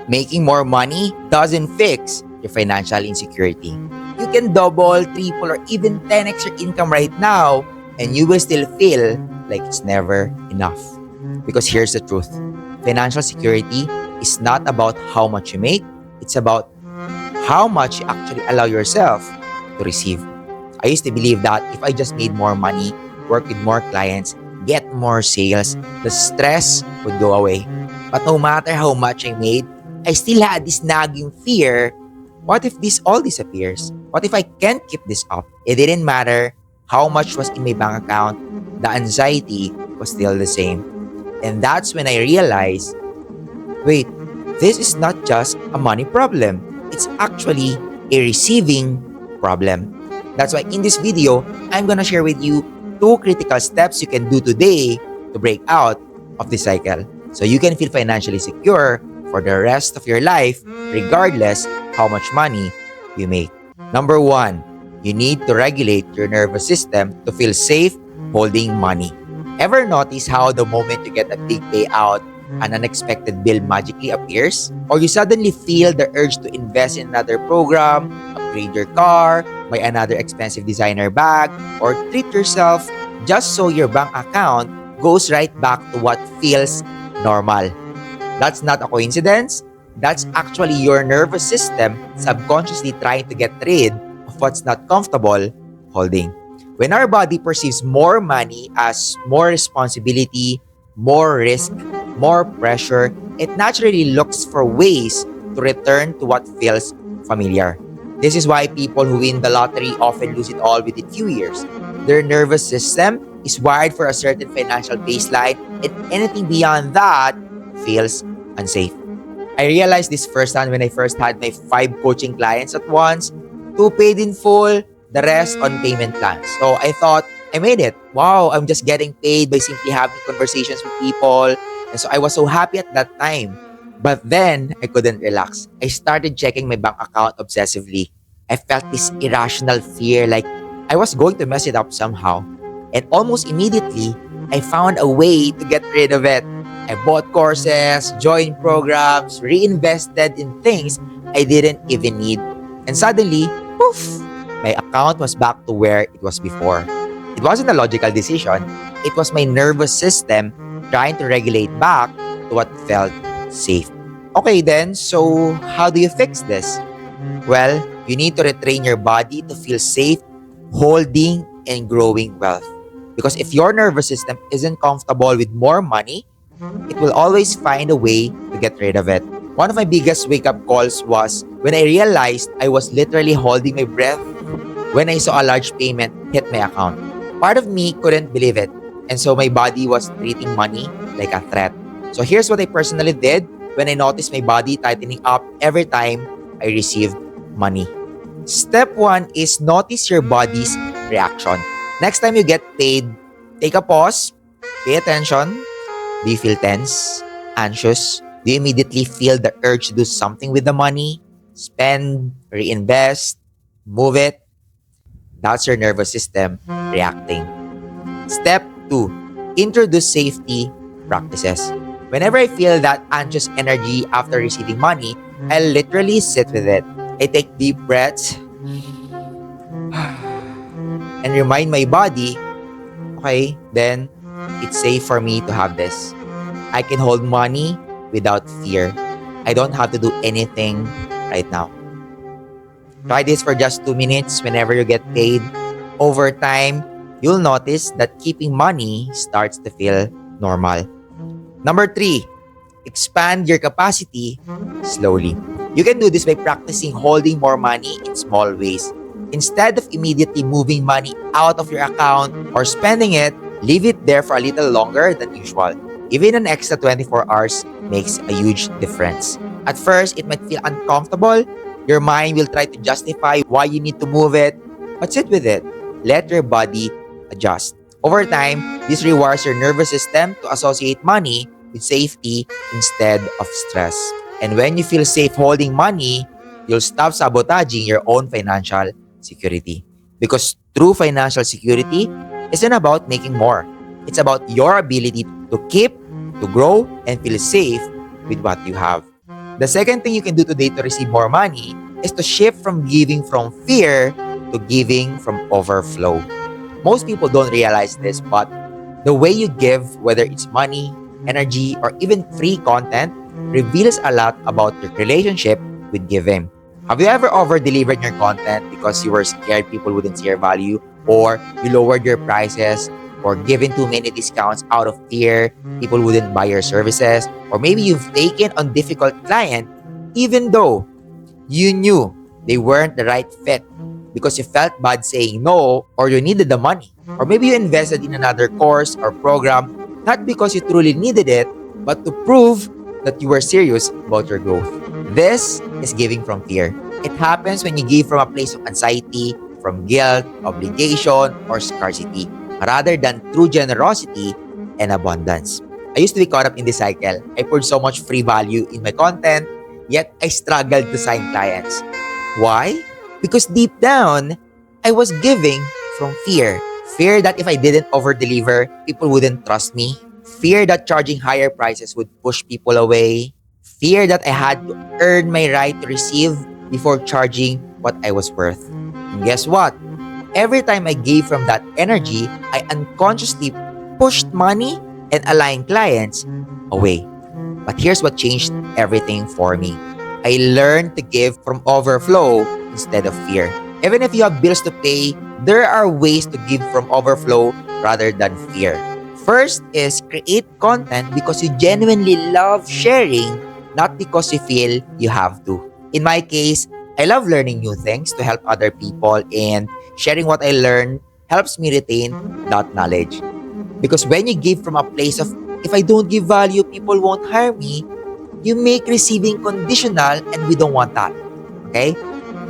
Making more money doesn't fix your financial insecurity. You can double, triple, or even 10x your income right now, and you will still feel like it's never enough. Because here's the truth. Financial security is not about how much you make, it's about how much you actually allow yourself to receive. I used to believe that if I just made more money, work with more clients, get more sales, the stress would go away. But no matter how much I made, I still had this nagging fear. What if this all disappears? What if I can't keep this up? It didn't matter how much was in my bank account, the anxiety was still the same. And that's when I realized, wait, this is not just a money problem. It's actually a receiving problem. That's why in this video, I'm gonna share with you 2 critical steps you can do today to break out of this cycle so you can feel financially secure for the rest of your life regardless how much money you make. Number 1, you need to regulate your nervous system to feel safe holding money. Ever notice how the moment you get a big payout, an unexpected bill magically appears? Or you suddenly feel the urge to invest in another program, upgrade your car, buy another expensive designer bag, or treat yourself just so your bank account goes right back to what feels normal. That's not a coincidence. That's actually your nervous system subconsciously trying to get rid of what's not comfortable holding. When our body perceives more money as more responsibility, more risk, more pressure, it naturally looks for ways to return to what feels familiar. This is why people who win the lottery often lose it all within few years. Their nervous system is wired for a certain financial baseline, and anything beyond that feels unsafe. I realized this firsthand when I first had my 5 coaching clients at once, 2 paid in full, the rest on payment plans. So I thought, I made it. Wow, I'm just getting paid by simply having conversations with people. And so I was so happy at that time. But then, I couldn't relax. I started checking my bank account obsessively. I felt this irrational fear like I was going to mess it up somehow. And almost immediately, I found a way to get rid of it. I bought courses, joined programs, reinvested in things I didn't even need. And suddenly, poof, my account was back to where it was before. It wasn't a logical decision. It was my nervous system trying to regulate back to what felt safe. Okay then, so how do you fix this? Well, you need to retrain your body to feel safe holding and growing wealth. Because if your nervous system isn't comfortable with more money, it will always find a way to get rid of it. One of my biggest wake-up calls was when I realized I was literally holding my breath when I saw a large payment hit my account. Part of me couldn't believe it, and so my body was treating money like a threat. So here's what I personally did when I noticed my body tightening up every time I received money. Step 1 is notice your body's reaction. Next time you get paid, take a pause, pay attention. Do you feel tense, anxious? Do you immediately feel the urge to do something with the money? Spend, reinvest, move it? That's your nervous system reacting. Step 2, introduce safety practices. Whenever I feel that anxious energy after receiving money, I literally sit with it. I take deep breaths and remind my body, okay, then it's safe for me to have this. I can hold money without fear. I don't have to do anything right now. Try this for just 2 minutes whenever you get paid. Over time, you'll notice that keeping money starts to feel normal. Number 3, expand your capacity slowly. You can do this by practicing holding more money in small ways. Instead of immediately moving money out of your account or spending it, leave it there for a little longer than usual. Even an extra 24 hours makes a huge difference. At first, it might feel uncomfortable. Your mind will try to justify why you need to move it, but sit with it. Let your body adjust. Over time, this rewires your nervous system to associate money with safety instead of stress. And when you feel safe holding money, you'll stop sabotaging your own financial security. Because true financial security isn't about making more. It's about your ability to keep, to grow, and feel safe with what you have. The second thing you can do today to receive more money is to shift from giving from fear to giving from overflow. Most people don't realize this, but the way you give, whether it's money, energy, or even free content, reveals a lot about your relationship with giving. Have you ever over delivered your content because you were scared people wouldn't see your value, or you lowered your prices, or given too many discounts out of fear people wouldn't buy your services, or maybe you've taken on difficult client even though you knew they weren't the right fit because you felt bad saying no or you needed the money. Or maybe you invested in another course or program not because you truly needed it, but to prove that you were serious about your growth. This is giving from fear. It happens when you give from a place of anxiety, from guilt, obligation, or scarcity, rather than true generosity and abundance. I used to be caught up in this cycle. I poured so much free value in my content, yet I struggled to sign clients. Why? Because deep down, I was giving from fear. Fear that if I didn't over deliver, people wouldn't trust me. Fear that charging higher prices would push people away. Fear that I had to earn my right to receive before charging what I was worth. And guess what? Every time I gave from that energy, I unconsciously pushed money and aligned clients away. But here's what changed everything for me. I learned to give from overflow instead of fear. Even if you have bills to pay, there are ways to give from overflow rather than fear. First is create content because you genuinely love sharing, not because you feel you have to. In my case, I love learning new things to help other people, and sharing what I learn helps me retain that knowledge. Because when you give from a place of, if I don't give value, people won't hire me, you make receiving conditional, and we don't want that. Okay?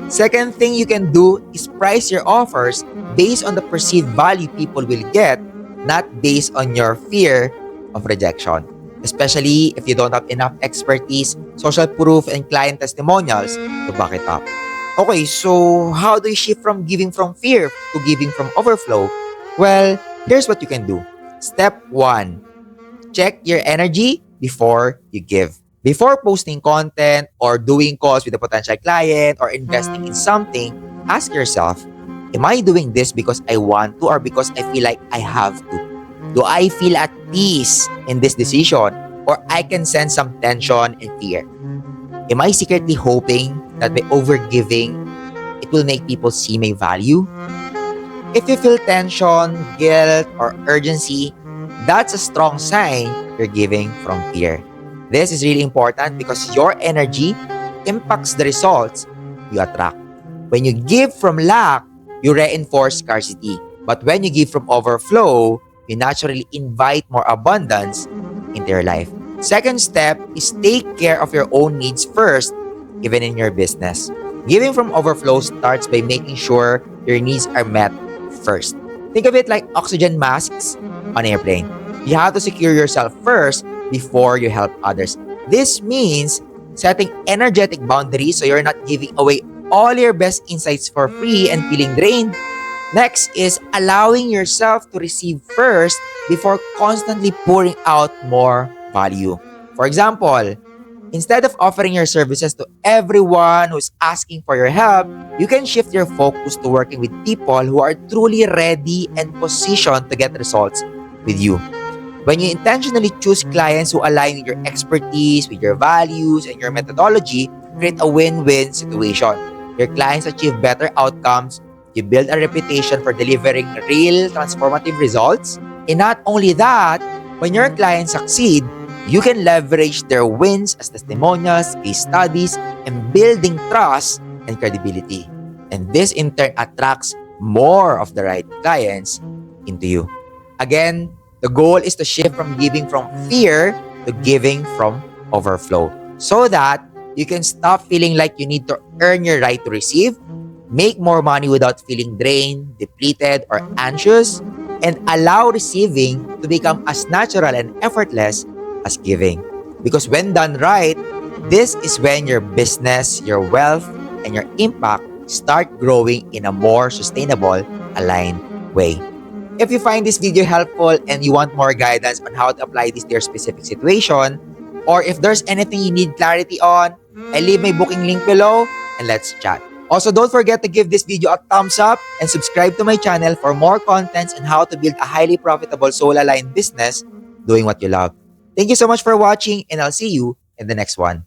Second thing you can do is price your offers based on the perceived value people will get, not based on your fear of rejection. Especially if you don't have enough expertise, social proof, and client testimonials to back it up. Okay, so how do you shift from giving from fear to giving from overflow? Well, here's what you can do. Step 1. Check your energy before you give. Before posting content or doing calls with a potential client or investing in something, ask yourself, am I doing this because I want to or because I feel like I have to? Do I feel at peace in this decision or I can sense some tension and fear? Am I secretly hoping that by overgiving, it will make people see my value? If you feel tension, guilt, or urgency, that's a strong sign you're giving from fear. This is really important because your energy impacts the results you attract. When you give from lack, you reinforce scarcity. But when you give from overflow, you naturally invite more abundance into your life. Second step is take care of your own needs first, even in your business. Giving from overflow starts by making sure your needs are met first. Think of it like oxygen masks on an airplane. You have to secure yourself first before you help others. This means setting energetic boundaries so you're not giving away all your best insights for free and feeling drained. Next is allowing yourself to receive first before constantly pouring out more value. For example, instead of offering your services to everyone who's asking for your help, you can shift your focus to working with people who are truly ready and positioned to get results with you. When you intentionally choose clients who align with your expertise, with your values, and your methodology, create a win-win situation. Your clients achieve better outcomes, you build a reputation for delivering real transformative results, and not only that, when your clients succeed, you can leverage their wins as testimonials, case studies, and building trust and credibility. And this in turn attracts more of the right clients into you. Again, the goal is to shift from giving from fear to giving from overflow so that you can stop feeling like you need to earn your right to receive, make more money without feeling drained, depleted, or anxious, and allow receiving to become as natural and effortless as giving. Because when done right, this is when your business, your wealth, and your impact start growing in a more sustainable, aligned way. If you find this video helpful and you want more guidance on how to apply this to your specific situation, Or if there's anything you need clarity on, I leave my booking link below and let's chat. Also, don't forget to give this video a thumbs up and subscribe to my channel for more contents on how to build a highly profitable soul-aligned business doing what you love. Thank you so much for watching, and I'll see you in the next one.